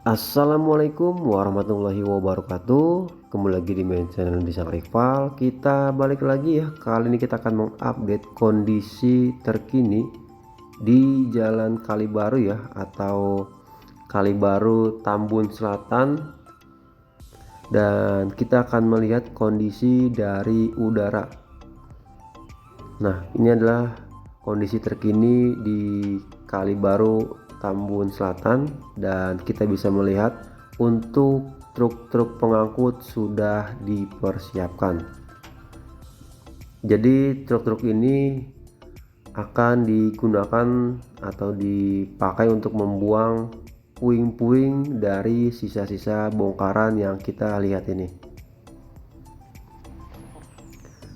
Assalamualaikum warahmatullahi wabarakatuh. Kembali lagi di main channel Desa Rival. Kita balik lagi ya. Kali ini kita akan mengupdate kondisi terkini di Jalan Kalibaru ya, atau Kalibaru Tambun Selatan. Dan kita akan melihat kondisi dari udara. Nah, ini adalah kondisi terkini di Kalibaru Tambun Selatan, dan kita bisa melihat untuk truk-truk pengangkut sudah dipersiapkan. Jadi truk-truk ini akan digunakan atau dipakai untuk membuang puing-puing dari sisa-sisa bongkaran yang kita lihat ini.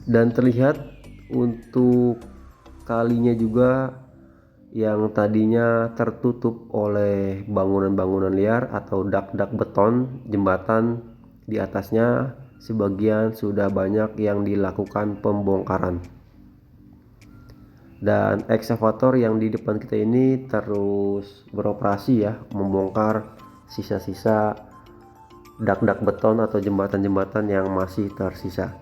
Dan terlihat untuk kalinya juga yang tadinya tertutup oleh bangunan-bangunan liar atau dak-dak beton jembatan di atasnya, sebagian sudah banyak yang dilakukan pembongkaran. Dan eksavator yang di depan kita ini terus beroperasi ya, membongkar sisa-sisa dak-dak beton atau jembatan-jembatan yang masih tersisa.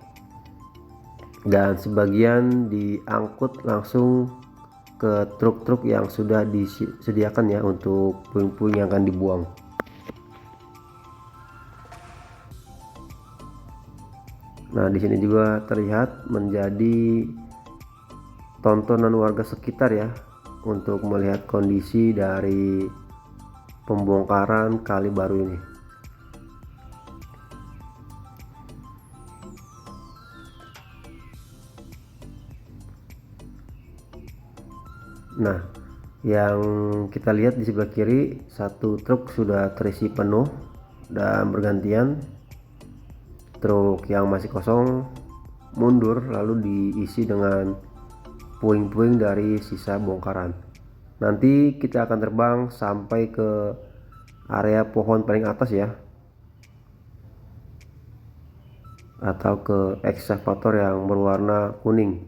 Dan sebagian diangkut langsung ke truk-truk yang sudah disediakan ya untuk puing-puing yang akan dibuang. Nah, di sini juga terlihat menjadi tontonan warga sekitar ya untuk melihat kondisi dari pembongkaran kali baru ini. Nah, yang kita lihat di sebelah kiri, satu truk sudah terisi penuh dan bergantian truk yang masih kosong mundur lalu diisi dengan puing-puing dari sisa bongkaran. Nanti kita akan terbang sampai ke area pohon paling atas ya, atau ke eksavator yang berwarna kuning.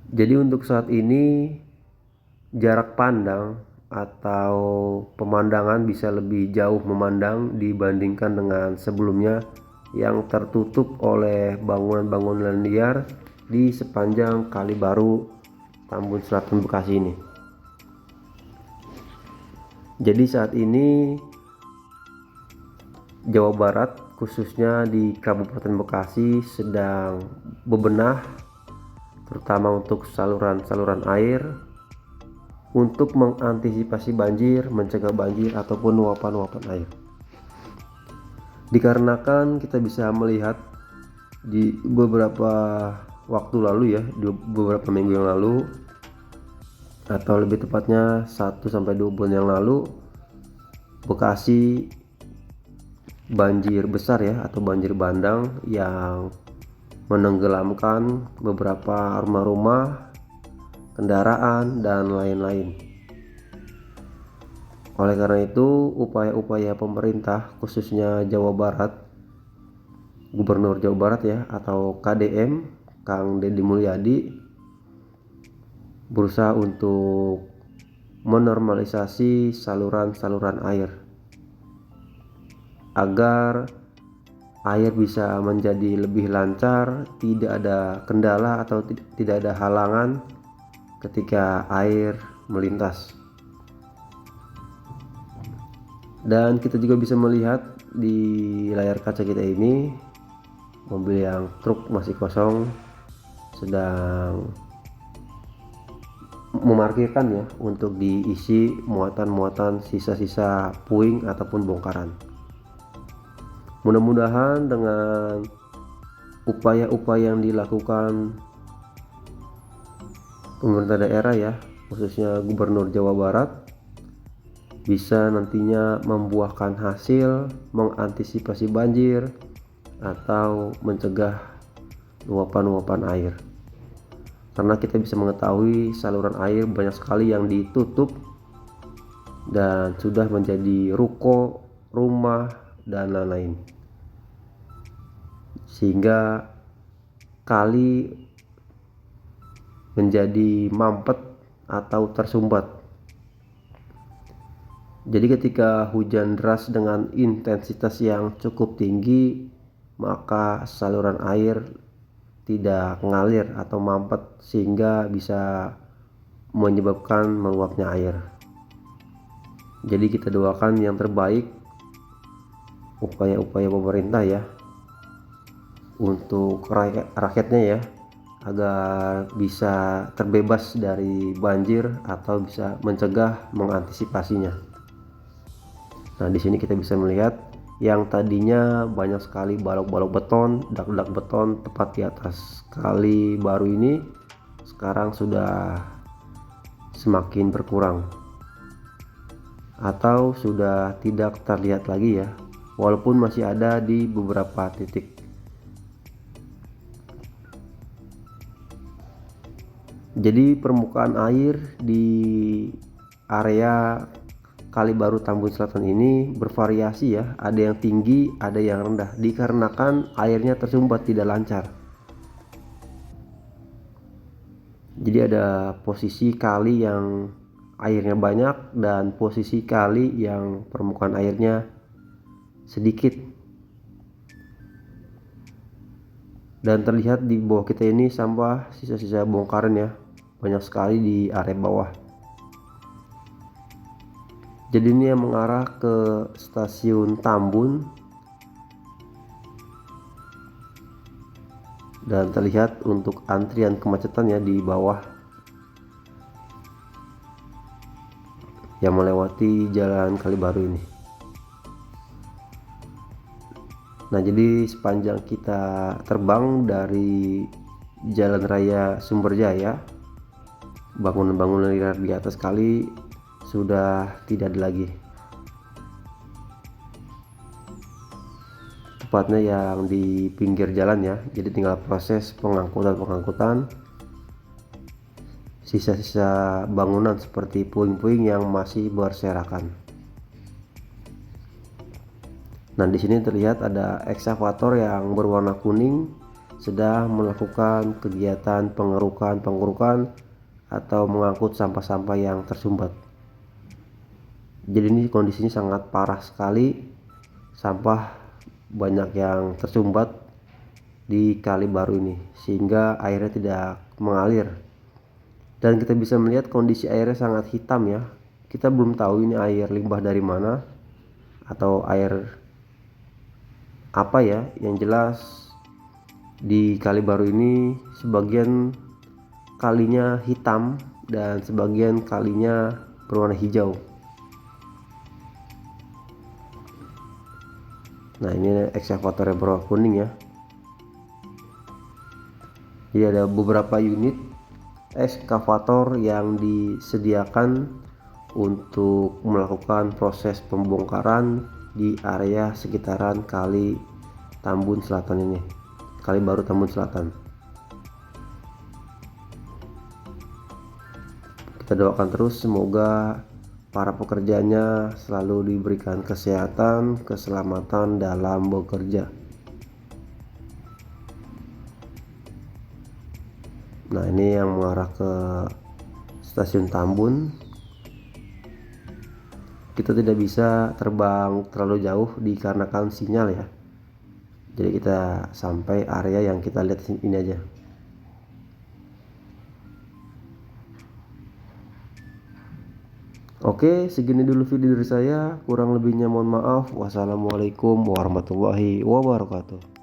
Jadi untuk saat ini jarak pandang atau pemandangan bisa lebih jauh memandang dibandingkan dengan sebelumnya yang tertutup oleh bangunan-bangunan liar di sepanjang Kali Baru Tambun Selatan Bekasi ini. Jadi saat ini Jawa Barat khususnya di Kabupaten Bekasi sedang bebenah terutama untuk saluran-saluran air untuk mengantisipasi banjir, mencegah banjir ataupun luapan-luapan air. Dikarenakan kita bisa melihat di beberapa waktu lalu ya, di beberapa minggu yang lalu atau lebih tepatnya 1-2 bulan yang lalu, Bekasi banjir besar ya atau banjir bandang yang menenggelamkan beberapa rumah-rumah, kendaraan, dan lain-lain. Oleh karena itu, upaya-upaya pemerintah khususnya Jawa Barat, Gubernur Jawa Barat ya atau KDM Kang Deddy Mulyadi berusaha untuk menormalisasi saluran-saluran air agar air bisa menjadi lebih lancar, tidak ada kendala atau tidak ada halangan ketika air melintas. Dan kita juga bisa melihat di layar kaca kita ini mobil yang truk masih kosong sedang memarkirkan ya untuk diisi muatan-muatan sisa-sisa puing ataupun bongkaran. Mudah-mudahan dengan upaya-upaya yang dilakukan pemerintah daerah ya, khususnya Gubernur Jawa Barat, bisa nantinya membuahkan hasil mengantisipasi banjir atau mencegah luapan-luapan air. Karena kita bisa mengetahui saluran air banyak sekali yang ditutup dan sudah menjadi ruko, rumah, dan lain-lain, sehingga kali menjadi mampet atau tersumbat Jadi ketika hujan deras dengan intensitas yang cukup tinggi, maka saluran air tidak mengalir atau mampet sehingga bisa menyebabkan meluapnya air. Jadi kita doakan yang terbaik upaya-upaya pemerintah ya untuk rakyatnya ya, agar bisa terbebas dari banjir atau bisa mencegah mengantisipasinya. Nah, di sini kita bisa melihat yang tadinya banyak sekali balok-balok beton, dak-dak beton tepat di atas kali baru ini sekarang sudah semakin berkurang atau sudah tidak terlihat lagi ya, walaupun masih ada di beberapa titik. Jadi permukaan air di area Kali Baru Tambun Selatan ini bervariasi ya, ada yang tinggi, ada yang rendah, dikarenakan airnya tersumbat tidak lancar. Jadi ada posisi kali yang airnya banyak dan posisi kali yang permukaan airnya sedikit. Dan terlihat di bawah kita ini sampah, sisa-sisa bongkaran ya, banyak sekali di area bawah. Jadi ini yang mengarah ke stasiun Tambun dan terlihat untuk antrian kemacetan ya di bawah yang melewati jalan Kali Baru ini. Nah, jadi sepanjang kita terbang dari Jalan Raya Sumberjaya, bangunan-bangunan liar di atas kali sudah tidak ada lagi, tepatnya yang di pinggir jalan ya. Jadi tinggal proses pengangkutan sisa-sisa bangunan seperti puing-puing yang masih berserakan. Nah, di sini terlihat ada ekskavator yang berwarna kuning sedang melakukan kegiatan pengerukan atau mengangkut sampah-sampah yang tersumbat. Jadi ini kondisinya sangat parah sekali, sampah banyak yang tersumbat di Kali Baru ini sehingga airnya tidak mengalir, dan kita bisa melihat kondisi airnya sangat hitam ya. Kita belum tahu ini air limbah dari mana atau air apa ya. Yang jelas di Kali Baru ini sebagian kalinya hitam dan sebagian kalinya berwarna hijau. Nah, ini ekskavatornya berwarna kuning ya. Jadi ada beberapa unit ekskavator yang disediakan untuk melakukan proses pembongkaran di area sekitaran Kali Tambun Selatan ini, Kali Baru Tambun Selatan. Kita doakan terus semoga para pekerjanya selalu diberikan kesehatan, keselamatan dalam bekerja. Nah, ini yang mengarah ke stasiun Tambun. Kita tidak bisa terbang terlalu jauh dikarenakan sinyal ya. Jadi kita sampai area yang kita lihat ini aja. Oke, segini dulu video dari saya. Kurang lebihnya mohon maaf. Wassalamualaikum warahmatullahi wabarakatuh.